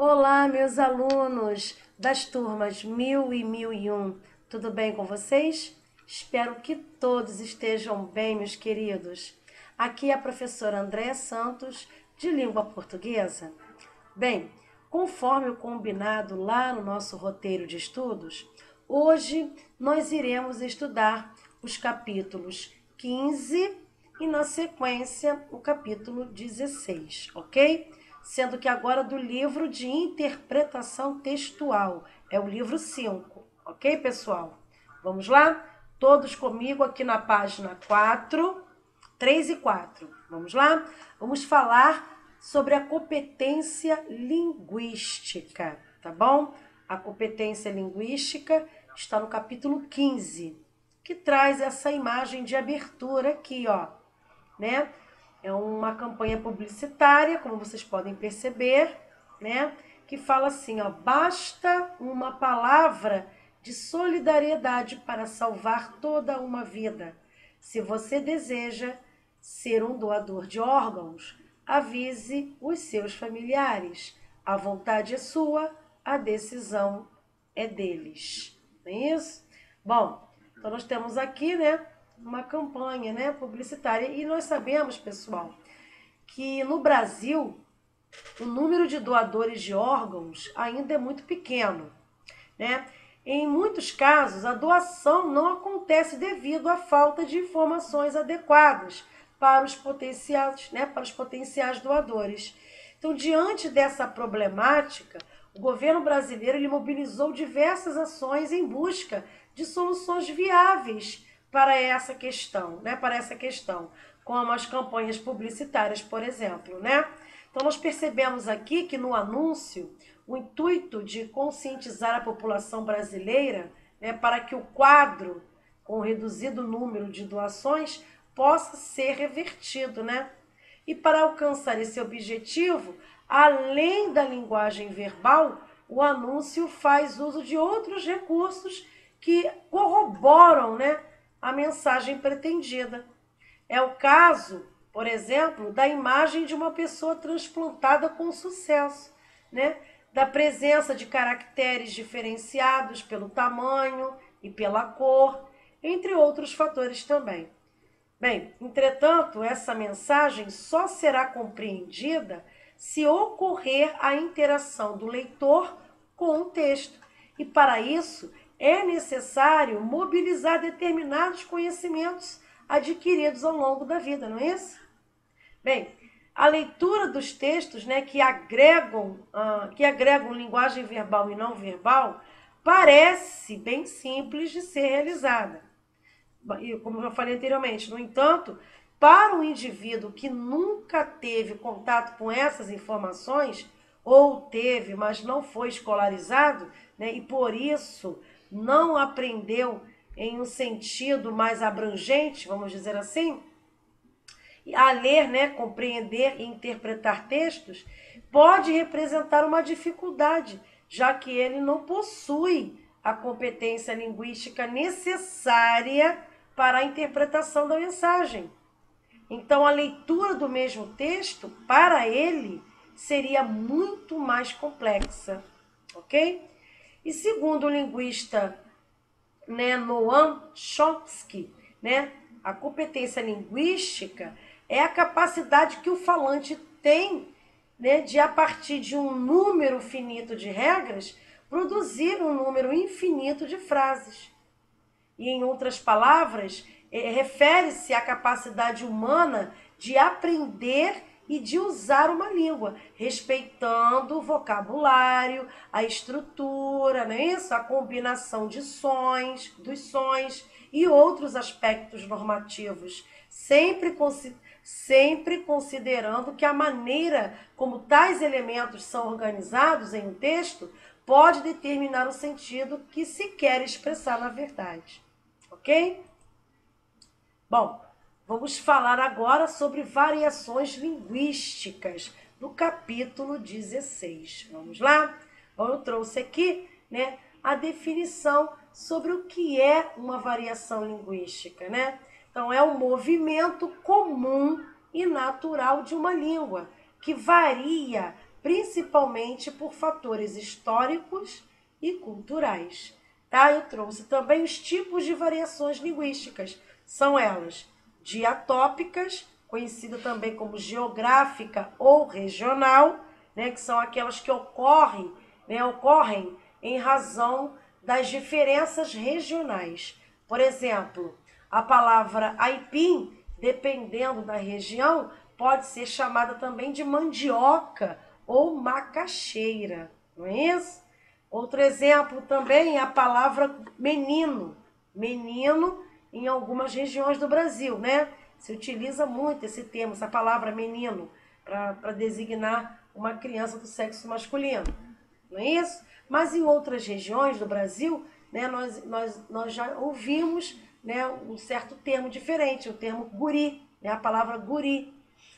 Olá, meus alunos das turmas 1000 e 1001. Tudo bem com vocês? Espero que todos estejam bem, meus queridos. Aqui é a professora Andréa Santos, de Língua Portuguesa. Bem, conforme o combinado lá no nosso roteiro de estudos, hoje nós iremos estudar os capítulos 15 e, na sequência, o capítulo 16, ok? Sendo que agora do livro de interpretação textual, é o livro 5, ok, pessoal? Vamos lá? Todos comigo aqui na página 4, 3 e 4. Vamos lá? Vamos falar sobre a competência linguística, tá bom? A competência linguística está no capítulo 15, que traz essa imagem de abertura aqui, ó, né? É uma campanha publicitária, como vocês podem perceber, né? Que fala assim, ó, basta uma palavra de solidariedade para salvar toda uma vida. Se você deseja ser um doador de órgãos, avise os seus familiares. A vontade é sua, a decisão é deles. Não é isso? Bom, então nós temos aqui, né, uma campanha, né, publicitária. E nós sabemos, pessoal, que no Brasil o número de doadores de órgãos ainda é muito pequeno, né? Em muitos casos, a doação não acontece devido à falta de informações adequadas para os potenciais, né, para os potenciais doadores. Então, diante dessa problemática, o governo brasileiro ele mobilizou diversas ações em busca de soluções viáveis para essa questão, né? Para essa questão, como as campanhas publicitárias, por exemplo, né? Então nós percebemos aqui que no anúncio o intuito de conscientizar a população brasileira, né, para que o quadro com reduzido número de doações possa ser revertido, né? E para alcançar esse objetivo, além da linguagem verbal, o anúncio faz uso de outros recursos que corroboram, né, a mensagem pretendida. É o caso, por exemplo, da imagem de uma pessoa transplantada com sucesso, né? Da presença de caracteres diferenciados pelo tamanho e pela cor, entre outros fatores também. Bem, entretanto, essa mensagem só será compreendida se ocorrer a interação do leitor com o texto. E para isso é necessário mobilizar determinados conhecimentos adquiridos ao longo da vida, não é isso? Bem, a leitura dos textos, né, que agregam linguagem verbal e não verbal parece bem simples de ser realizada. Como eu já falei anteriormente, no entanto, para um indivíduo que nunca teve contato com essas informações, ou teve, mas não foi escolarizado, né, e por isso não aprendeu em um sentido mais abrangente, vamos dizer assim, a ler, né, compreender e interpretar textos, pode representar uma dificuldade, já que ele não possui a competência linguística necessária para a interpretação da mensagem. Então, a leitura do mesmo texto, para ele, seria muito mais complexa, ok? E segundo o linguista, né, Noam Chomsky, né, a competência linguística é a capacidade que o falante tem, né, de, a partir de um número finito de regras, produzir um número infinito de frases. E, em outras palavras, refere-se à capacidade humana de aprender e de usar uma língua, respeitando o vocabulário, a estrutura, não é isso? A combinação de sons, dos sons e outros aspectos normativos, sempre considerando que a maneira como tais elementos são organizados em um texto pode determinar o sentido que se quer expressar na verdade. Ok? Bom, vamos falar agora sobre variações linguísticas do capítulo 16. Vamos lá? Bom, eu trouxe aqui, né, a definição sobre o que é uma variação linguística, né? Então, é um movimento comum e natural de uma língua, que varia principalmente por fatores históricos e culturais. Tá? Eu trouxe também os tipos de variações linguísticas. São elas diatópicas, conhecida também como geográfica ou regional, né, que são aquelas que ocorrem em razão das diferenças regionais. Por exemplo, a palavra aipim, dependendo da região, pode ser chamada também de mandioca ou macaxeira, não é isso? Outro exemplo também é a palavra menino. Menino em algumas regiões do Brasil, né? Se utiliza muito esse termo, essa palavra menino, para designar uma criança do sexo masculino, não é isso? Mas em outras regiões do Brasil, né, nós já ouvimos, né, um certo termo diferente, o termo guri, né, a palavra guri.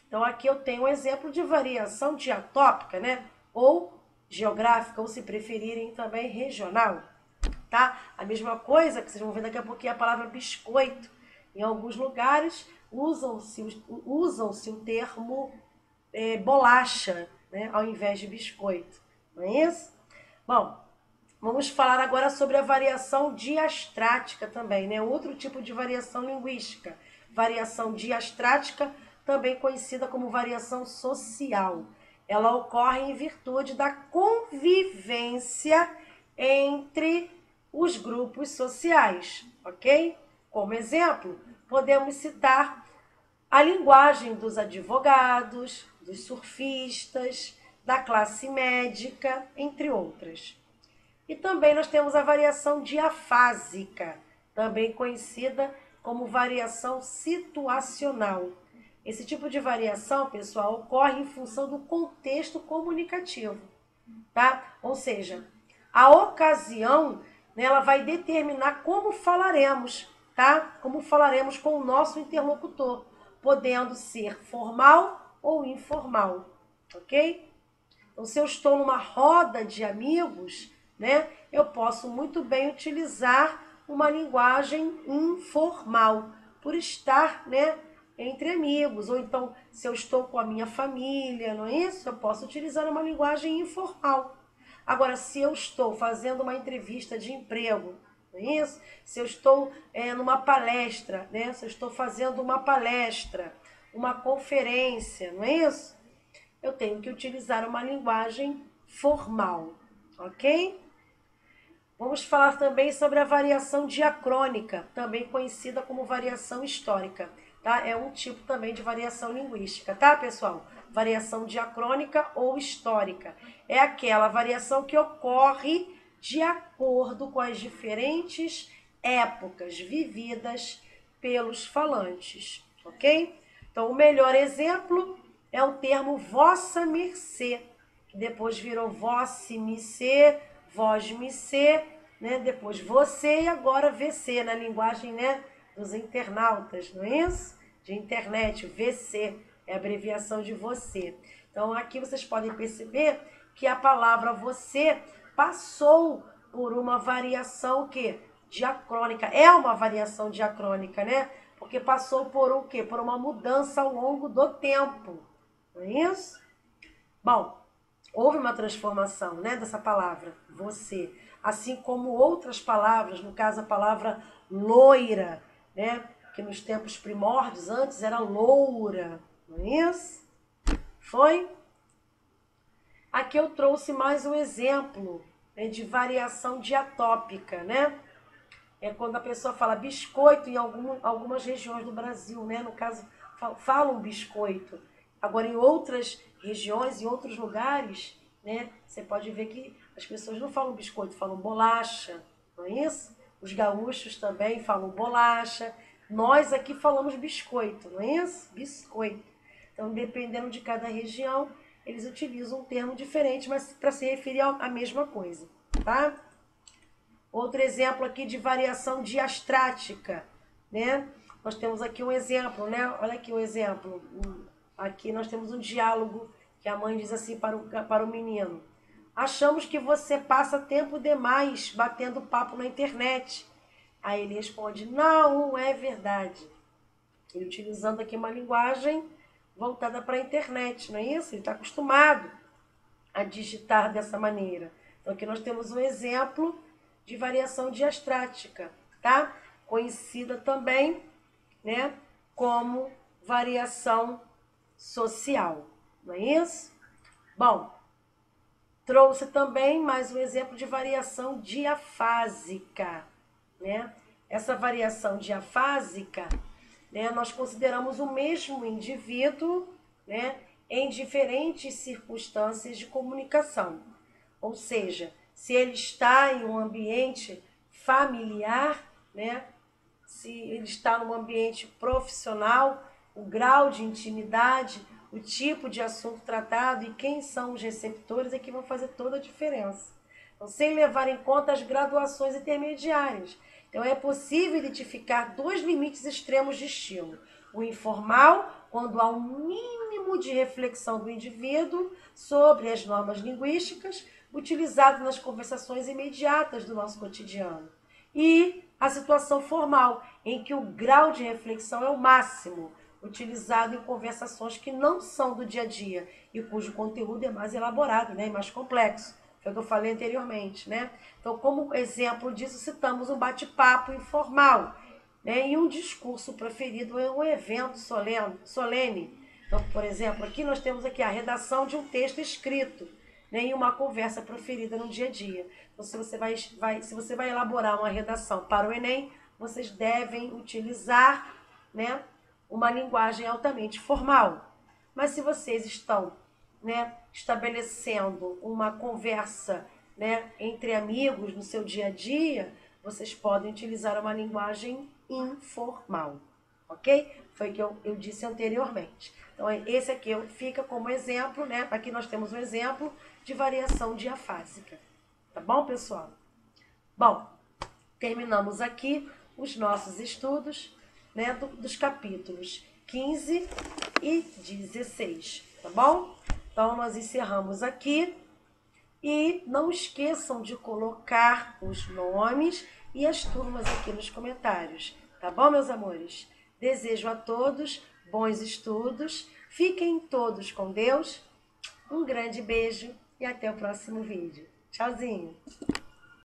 Então aqui eu tenho um exemplo de variação diatópica, né, ou geográfica, ou se preferirem também regional, tá? A mesma coisa que vocês vão ver daqui a pouquinho a palavra biscoito. Em alguns lugares usam-se o termo bolacha, né, ao invés de biscoito, não é isso? Bom, vamos falar agora sobre a variação diastrática também, né? Outro tipo de variação linguística. Variação diastrática, também conhecida como variação social. Ela ocorre em virtude da convivência entre os grupos sociais, ok? Como exemplo, podemos citar a linguagem dos advogados, dos surfistas, da classe médica, entre outras. E também nós temos a variação diafásica, também conhecida como variação situacional. Esse tipo de variação, pessoal, ocorre em função do contexto comunicativo, tá? Ou seja, a ocasião, né, ela vai determinar como falaremos, tá? Como falaremos com o nosso interlocutor, podendo ser formal ou informal, ok? Então, se eu estou numa roda de amigos, né, eu posso muito bem utilizar uma linguagem informal, por estar, né, entre amigos. Ou então, se eu estou com a minha família, não é isso? Eu posso utilizar uma linguagem informal. Agora, se eu estou fazendo uma entrevista de emprego, não é isso? Se eu estou numa palestra, né? Se eu estou fazendo uma palestra, uma conferência, não é isso? Eu tenho que utilizar uma linguagem formal, ok? Vamos falar também sobre a variação diacrônica, também conhecida como variação histórica, tá? É um tipo também de variação linguística, tá, pessoal? Variação diacrônica ou histórica. É aquela variação que ocorre de acordo com as diferentes épocas vividas pelos falantes, ok? Então, o melhor exemplo é o termo vossa mercê, que depois virou vosse mercê, vós mercê, né? Depois você e agora VC, na linguagem, né, dos internautas, não é isso? De internet, VC, é a abreviação de você. Então, aqui vocês podem perceber que a palavra você passou por uma variação que diacrônica, é uma variação diacrônica, né? Porque passou por o quê? Por uma mudança ao longo do tempo. Não é isso? Bom, houve uma transformação, né, dessa palavra, você. Assim como outras palavras, no caso a palavra loira, né, que nos tempos primórdios, antes era loura, não é isso? Foi? Aqui eu trouxe mais um exemplo, né, de variação diatópica, né? É quando a pessoa fala biscoito em algumas regiões do Brasil, né? No caso, falam biscoito. Agora, em outras regiões, em outros lugares, né? Você pode ver que as pessoas não falam biscoito, falam bolacha, não é isso? Os gaúchos também falam bolacha. Nós aqui falamos biscoito, não é isso? Biscoito. Então, dependendo de cada região, eles utilizam um termo diferente, mas para se referir à mesma coisa, tá? Outro exemplo aqui de variação diastrática, né? Nós temos aqui um exemplo, né? Olha aqui um exemplo. Aqui nós temos um diálogo que a mãe diz assim para o menino. Achamos que você passa tempo demais batendo papo na internet. Aí ele responde, não é verdade. Ele utilizando aqui uma linguagem voltada para a internet, não é isso? Ele está acostumado a digitar dessa maneira. Então, aqui nós temos um exemplo de variação diastrática, tá? Conhecida também, né, como variação social, não é isso? Bom, trouxe também mais um exemplo de variação diafásica, né? Essa variação diafásica, né, nós consideramos o mesmo indivíduo, né, em diferentes circunstâncias de comunicação. Ou seja, se ele está em um ambiente familiar, né, se ele está num ambiente profissional, o grau de intimidade, o tipo de assunto tratado e quem são os receptores é que vão fazer toda a diferença. Então, sem levar em conta as graduações intermediárias. Então, é possível identificar dois limites extremos de estímulo. O informal, quando há um mínimo de reflexão do indivíduo sobre as normas linguísticas, utilizado nas conversações imediatas do nosso cotidiano. E a situação formal, em que o grau de reflexão é o máximo, utilizado em conversações que não são do dia a dia e cujo conteúdo é mais elaborado, né, e mais complexo. Foi o que eu falei anteriormente, né? Então, como exemplo disso, citamos um bate-papo informal, né, e um discurso proferido em um evento solene. Então, por exemplo, aqui nós temos aqui a redação de um texto escrito, né, e uma conversa proferida no dia a dia. Então, se você vai elaborar uma redação para o Enem, vocês devem utilizar, né, uma linguagem altamente formal. Mas se vocês estão, né, estabelecendo uma conversa, né, entre amigos no seu dia a dia, vocês podem utilizar uma linguagem informal, ok? Foi o que eu disse anteriormente. Então, esse aqui fica como exemplo, né? Aqui nós temos um exemplo de variação diafásica. Tá bom, pessoal? Bom, terminamos aqui os nossos estudos, né, dos capítulos 15 e 16, tá bom? Então, nós encerramos aqui e não esqueçam de colocar os nomes e as turmas aqui nos comentários, tá bom, meus amores? Desejo a todos bons estudos, fiquem todos com Deus, um grande beijo e até o próximo vídeo. Tchauzinho!